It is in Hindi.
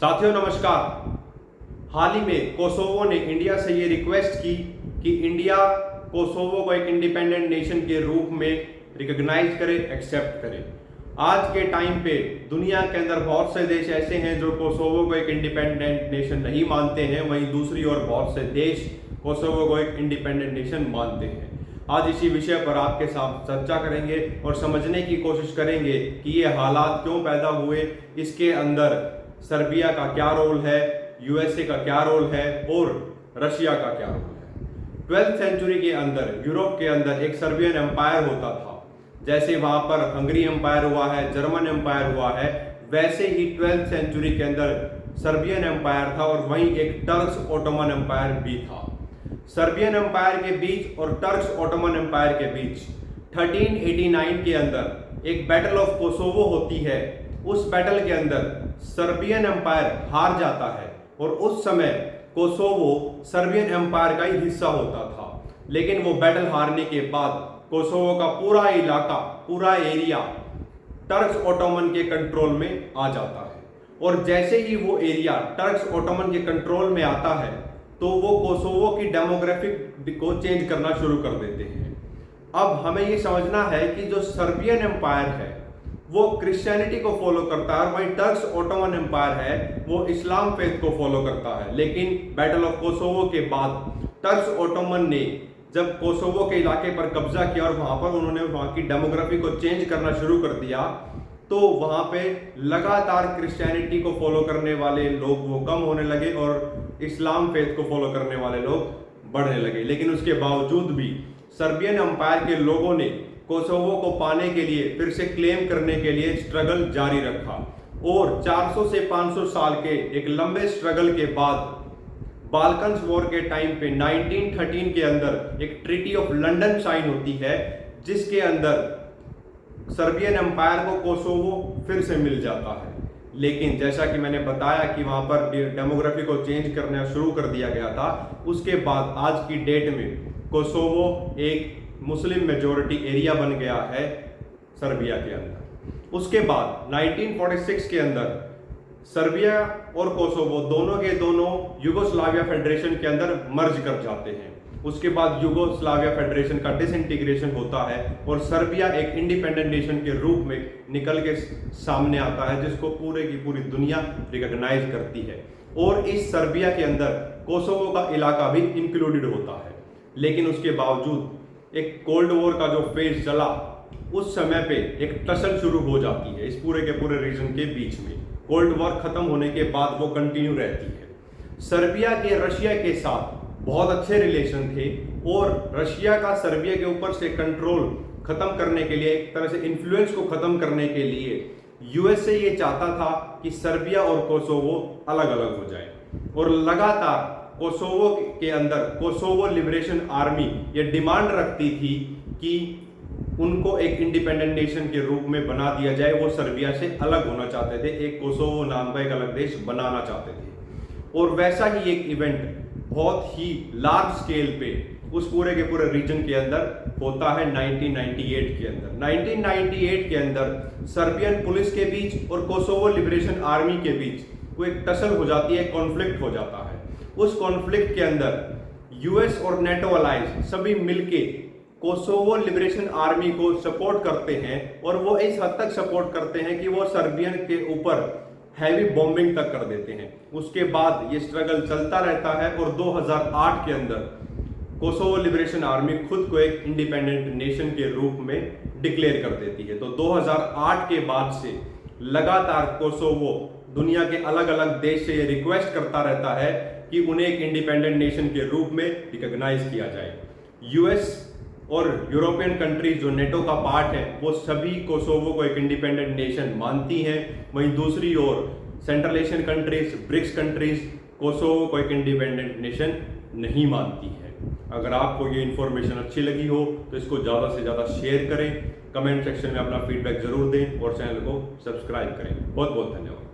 साथियों नमस्कार। हाल ही में कोसोवो ने इंडिया से ये रिक्वेस्ट की कि इंडिया कोसोवो को एक इंडिपेंडेंट नेशन के रूप में रिकॉग्नाइज करे, एक्सेप्ट करे। आज के टाइम पे दुनिया के अंदर बहुत से देश ऐसे हैं जो कोसोवो को एक इंडिपेंडेंट नेशन नहीं मानते हैं, वहीं दूसरी ओर बहुत से देश कोसोवो को एक इंडिपेंडेंट नेशन मानते हैं। आज इसी विषय पर आपके साथ चर्चा करेंगे और समझने की कोशिश करेंगे कि ये हालात क्यों पैदा हुए, इसके अंदर सर्बिया का क्या रोल है, यूएसए का क्या रोल है और रशिया का क्या रोल है। 12th सेंचुरी के अंदर यूरोप के अंदर एक सर्बियन एम्पायर होता था। जैसे वहां पर हंगरी एम्पायर हुआ है, जर्मन एम्पायर हुआ है, वैसे ही 12th सेंचुरी के अंदर सर्बियन एम्पायर था और वहीं एक टर्क्स ओटोमन एम्पायर भी था। सर्बियन एम्पायर के बीच और टर्क्स ओटोमन एम्पायर के बीच 1389 के अंदर एक बैटल ऑफ कोसोवो होती है। उस बैटल के अंदर सर्बियन एम्पायर हार जाता है और उस समय कोसोवो सर्बियन एम्पायर का ही हिस्सा होता था। लेकिन वो बैटल हारने के बाद कोसोवो का पूरा इलाका, पूरा एरिया टर्क्स ओटोमन के कंट्रोल में आ जाता है और जैसे ही वो एरिया टर्क्स ओटोमन के कंट्रोल में आता है तो वो कोसोवो की डेमोग्राफिक को चेंज करना शुरू कर देते हैं। अब हमें ये समझना है कि जो सर्बियन एम्पायर है वो क्रिश्चियनिटी को फॉलो करता है और वहीं टर्क्स ओटोमन एम्पायर है वो इस्लाम फेथ को फॉलो करता है। लेकिन बैटल ऑफ कोसोवो के बाद टर्क्स ओटोमन ने जब कोसोवो के इलाके पर कब्जा किया और वहां पर उन्होंने वहां की डेमोग्राफी को चेंज करना शुरू कर दिया तो वहां पे लगातार क्रिश्चियनिटी को फॉलो करने वाले लोग वो कम होने लगे और इस्लाम फेथ को फॉलो करने वाले लोग बढ़ने लगे। लेकिन उसके बावजूद भी सर्बियन एम्पायर के लोगों ने कोसोवो को पाने के लिए, फिर से क्लेम करने के लिए स्ट्रगल जारी रखा और 400 से 500 साल के एक लंबे स्ट्रगल के बाद बाल्कन्स वॉर के टाइम पे 1913 के अंदर एक ट्रीटी ऑफ लंदन साइन होती है जिसके अंदर सर्बियन एम्पायर को कोसोवो फिर से मिल जाता है। लेकिन जैसा कि मैंने बताया कि वहां पर डेमोग्राफी को चेंज करना शुरू कर दिया गया था, उसके बाद आज की डेट में कोसोवो एक मुस्लिम मेजोरिटी एरिया बन गया है सर्बिया के अंदर। उसके बाद 1946 के अंदर सर्बिया और कोसोवो दोनों के दोनों यूगोस्लाविया फेडरेशन के अंदर मर्ज कर जाते हैं। उसके बाद यूगोस्लाविया फेडरेशन का डिसइंटीग्रेशन होता है और सर्बिया एक इंडिपेंडेंट नेशन के रूप में निकल के सामने आता है जिसको पूरे की पूरी दुनिया रिकॉग्नाइज करती है। और इस सर्बिया के अंदर कोसोवो का इलाका भी इंक्लूडेड होता है। लेकिन उसके बावजूद एक कोल्ड वॉर का जो फेज चला उस समय पे एक टसल शुरू हो जाती है इस पूरे के पूरे रीजन के बीच में। कोल्ड वॉर खत्म होने के बाद वो कंटिन्यू रहती है। सर्बिया के रशिया के साथ बहुत अच्छे रिलेशन थे और रशिया का सर्बिया के ऊपर से कंट्रोल खत्म करने के लिए, एक तरह से इन्फ्लुएंस को खत्म करने के लिए यूएसए ये चाहता था कि सर्बिया और कोसोवो अलग अलग हो जाए और लगातार कोसोवो के अंदर कोसोवो लिबरेशन आर्मी ये डिमांड रखती थी कि उनको एक इंडिपेंडेंट नेशन के रूप में बना दिया जाए। वो सर्बिया से अलग होना चाहते थे, एक कोसोवो नाम का एक अलग देश बनाना चाहते थे। और वैसा ही एक इवेंट बहुत ही लार्ज स्केल पे उस पूरे के पूरे रीजन के अंदर होता है 1998 के अंदर। 1998 के अंदर सर्बियन पुलिस के बीच और कोसोवो लिबरेशन आर्मी के बीच वो एक टसल हो जाती है, कॉन्फ्लिक्ट हो जाता है। उस कॉन्फ्लिक्ट के अंदर यूएस और नेटो अलायंस सभी मिलके कोसोवो लिबरेशन आर्मी को सपोर्ट करते हैं और वो इस हद तक सपोर्ट करते हैं कि वो सर्बियन के ऊपर हैवी बॉम्बिंग तक कर देते हैं। उसके बाद ये स्ट्रगल चलता रहता है और 2008 के अंदर कोसोवो लिबरेशन आर्मी खुद को एक इंडिपेंडेंट नेशन के रूप में डिक्लेयर कर देती है। तो 2008 के बाद से लगातार कोसोवो दुनिया के अलग अलग देश से ये रिक्वेस्ट करता रहता है कि उन्हें एक इंडिपेंडेंट नेशन के रूप में रिकॉग्नाइज किया जाए। यूएस और यूरोपियन कंट्रीज जो नेटो का पार्ट है वो सभी कोसोवो को एक इंडिपेंडेंट नेशन मानती हैं। वहीं दूसरी ओर central Asian countries, BRICS countries Kosovo को एक इंडिपेंडेंट नेशन नहीं मानती है। अगर आपको ये इन्फॉर्मेशन अच्छी लगी हो तो इसको ज़्यादा से ज़्यादा शेयर करें, कमेंट सेक्शन में अपना फीडबैक जरूर दें और चैनल को सब्सक्राइब करें। बहुत बहुत धन्यवाद।